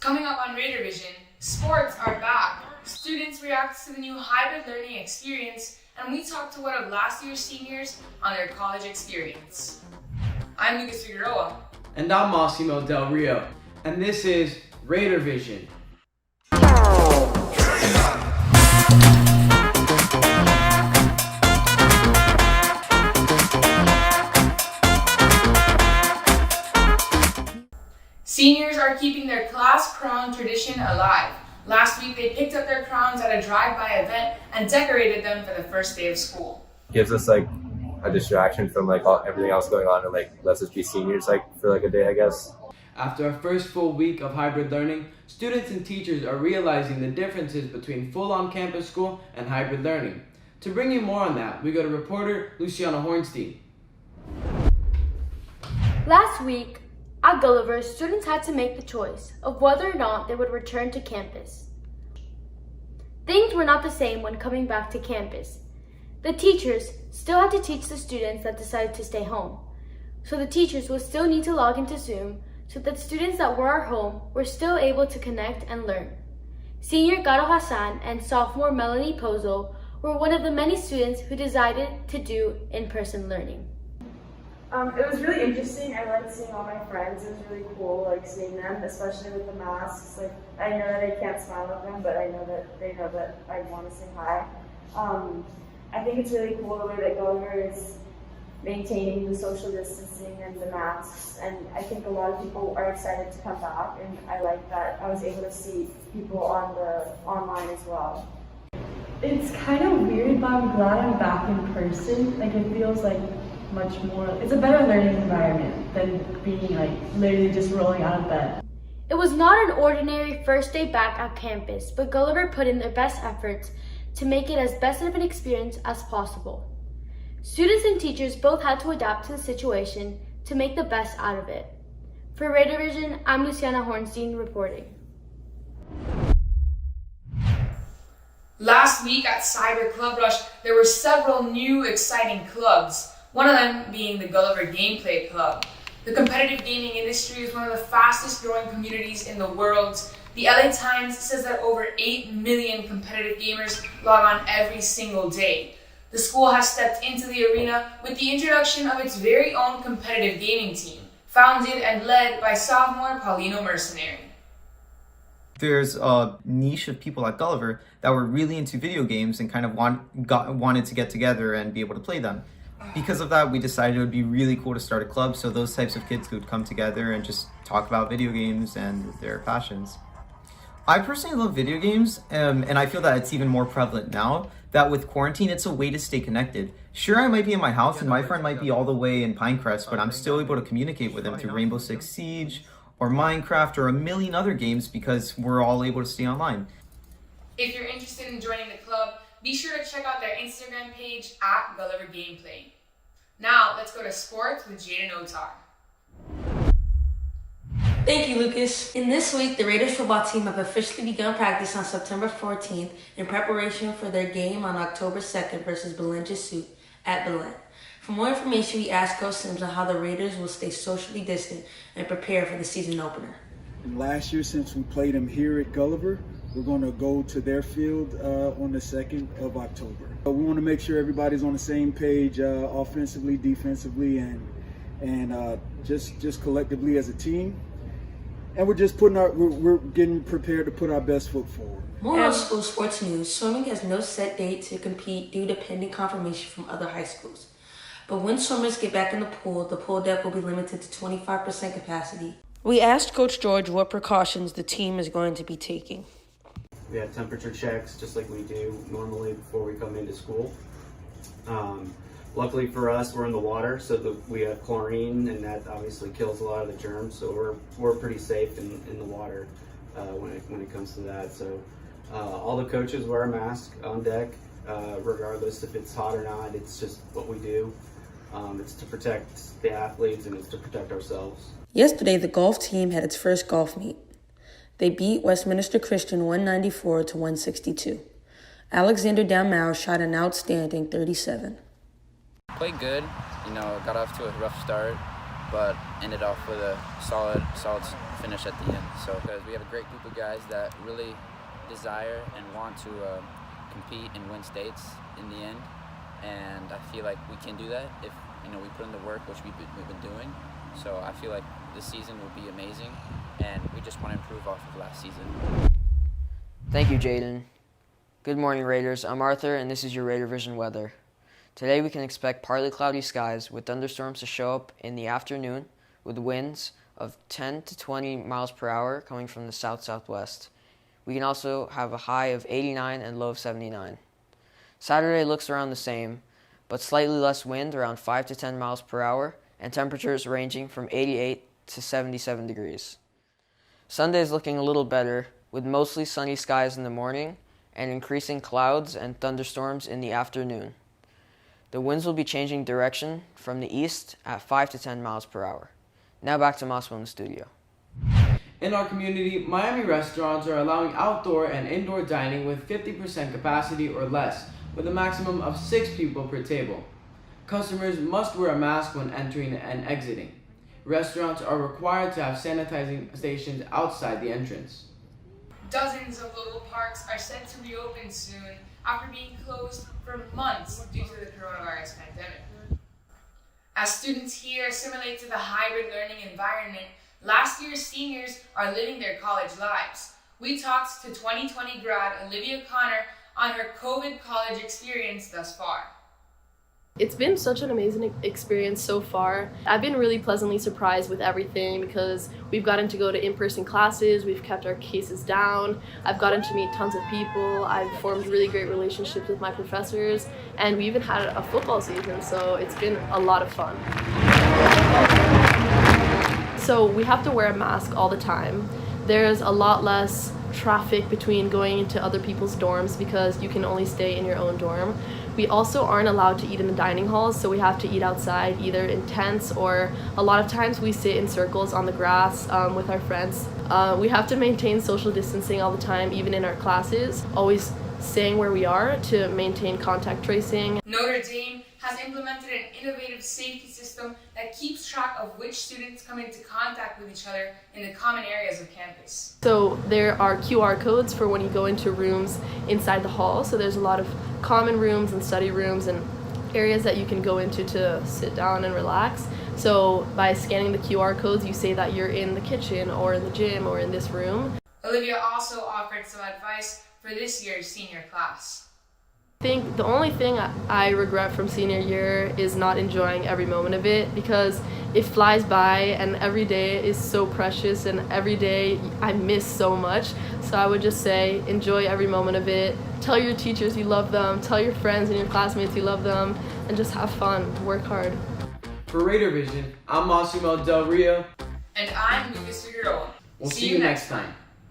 Coming up on RaiderVision, sports are back. Students react to the new hybrid learning experience, and we talk to one of last year's seniors on their college experience. I'm Lucas Figueroa. And I'm Massimo Del Rio. And this is RaiderVision. Seniors are keeping their class crown tradition alive. Last week, they picked up their crowns at a drive-by event and decorated them for the first day of school. Gives us a distraction from everything else going on, and lets us be seniors for a day, I guess. After our first full week of hybrid learning, students and teachers are realizing the differences between full on-campus school and hybrid learning. To bring you more on that, we go to reporter Luciana Hornstein. Last week, at Gulliver, students had to make the choice of whether or not they would return to campus. Things were not the same when coming back to campus. The teachers still had to teach the students that decided to stay home. So the teachers would still need to log into Zoom so that students that were at home were still able to connect and learn. Senior Gado Hassan and sophomore Melanie Pozo were one of the many students who decided to do in-person learning. It was really interesting. I liked seeing all my friends. It was really cool, seeing them, especially with the masks. I know that I can't smile at them, but I know that they know that I want to say hi. I think it's really cool the way that Gulliver is maintaining the social distancing and the masks, and I think a lot of people are excited to come back, and I like that I was able to see people online as well. It's kind of weird, but I'm glad I'm back in person. It feels much more, it's a better learning environment than being literally just rolling out of bed. It was not an ordinary first day back at campus, but Gulliver put in their best efforts to make it as best of an experience as possible. Students and teachers both had to adapt to the situation to make the best out of it. For RaiderVision, I'm Luciana Hornstein reporting. Last week at Cyber Club Rush, there were several new exciting clubs, one of them being the Gulliver Gameplay Club. The competitive gaming industry is one of the fastest growing communities in the world. The LA Times says that over 8 million competitive gamers log on every single day. The school has stepped into the arena with the introduction of its very own competitive gaming team, founded and led by sophomore Paulino Mercenary. There's a niche of people at Gulliver that were really into video games and kind of wanted to get together and be able to play them. Because of that, we decided it would be really cool to start a club so those types of kids could come together and just talk about video games and their passions. I personally love video games, and I feel that it's even more prevalent now, that with quarantine, it's a way to stay connected. Sure, I might be in my house and my friend might be all the way in Pinecrest, but I'm still able to communicate with them through Rainbow Six Siege, or Minecraft, or a million other games because we're all able to stay online. If you're interested in joining the club, be sure to check out their Instagram page at Gulliver Gameplay. Now, let's go to sports with Jaden Otar. Thank you, Lucas. In this week, the Raiders football team have officially begun practice on September 14th in preparation for their game on October 2nd versus Belen Jesuit at Belen. For more information, we asked Coach Sims on how the Raiders will stay socially distant and prepare for the season opener. And last year, since we played them here at Gulliver, we're going to go to their field on the 2nd of October. We want to make sure everybody's on the same page offensively, defensively, and just collectively as a team. And we're just we're getting prepared to put our best foot forward. More on school sports news. Swimming has no set date to compete due to pending confirmation from other high schools. But when swimmers get back in the pool deck will be limited to 25% capacity. We asked Coach George what precautions the team is going to be taking. We have temperature checks just like we do normally before we come into school. Luckily for us, we're in the water, so we have chlorine, and that obviously kills a lot of the germs. So we're pretty safe in the water when it comes to that. So all the coaches wear a mask on deck, regardless if it's hot or not. It's just what we do. It's to protect the athletes and it's to protect ourselves. Yesterday, the golf team had its first golf meet. They beat Westminster Christian 194 to 162. Alexander Dalmau shot an outstanding 37. Played good, got off to a rough start. but ended off with a solid finish at the end. So because we have a great group of guys that really desire and want to compete and win states in the end, and I feel like we can do that if we put in the work, which we've been doing. So I feel like this season will be amazing, and we just want to improve off of last season. Thank you, Jaden. Good morning, Raiders. I'm Arthur, and this is your RaiderVision weather. Today we can expect partly cloudy skies with thunderstorms to show up in the afternoon with winds of 10 to 20 miles per hour coming from the south-southwest. We can also have a high of 89 and low of 79. Saturday looks around the same, but slightly less wind, around 5 to 10 miles per hour, and temperatures ranging from 88 to 77 degrees. Sunday is looking a little better, with mostly sunny skies in the morning and increasing clouds and thunderstorms in the afternoon. The winds will be changing direction from the east at 5 to 10 miles per hour. Now back to Moscow in the studio. In our community, Miami restaurants are allowing outdoor and indoor dining with 50% capacity or less, with a maximum of 6 people per table. Customers must wear a mask when entering and exiting. Restaurants are required to have sanitizing stations outside the entrance. Dozens of local parks are set to reopen soon after being closed for months due to the coronavirus pandemic. As students here assimilate to the hybrid learning environment, last year's seniors are living their college lives. We talked to 2020 grad Olivia Connor on her COVID college experience thus far. It's been such an amazing experience so far. I've been really pleasantly surprised with everything because we've gotten to go to in-person classes, we've kept our cases down, I've gotten to meet tons of people, I've formed really great relationships with my professors, and we even had a football season, so it's been a lot of fun. So we have to wear a mask all the time. There's a lot less traffic between going into other people's dorms because you can only stay in your own dorm. We also aren't allowed to eat in the dining halls, so we have to eat outside, either in tents or a lot of times we sit in circles on the grass with our friends. We have to maintain social distancing all the time, even in our classes, always staying where we are to maintain contact tracing. Notre Dame has implemented an innovative safety system that keeps track of which students come into contact with each other in the common areas of campus. So there are QR codes for when you go into rooms inside the hall, so there's a lot of common rooms and study rooms and areas that you can go into to sit down and relax. So by scanning the QR codes, you say that you're in the kitchen or in the gym or in this room. Olivia also offered some advice for this year's senior class. I think the only thing I regret from senior year is not enjoying every moment of it, because it flies by and every day is so precious and every day I miss so much. So I would just say enjoy every moment of it. Tell your teachers you love them, tell your friends and your classmates you love them, and just have fun, work hard. For RaiderVision, I'm Massimo Del Rio. And I'm Lucas Figueroa. We'll see you next time.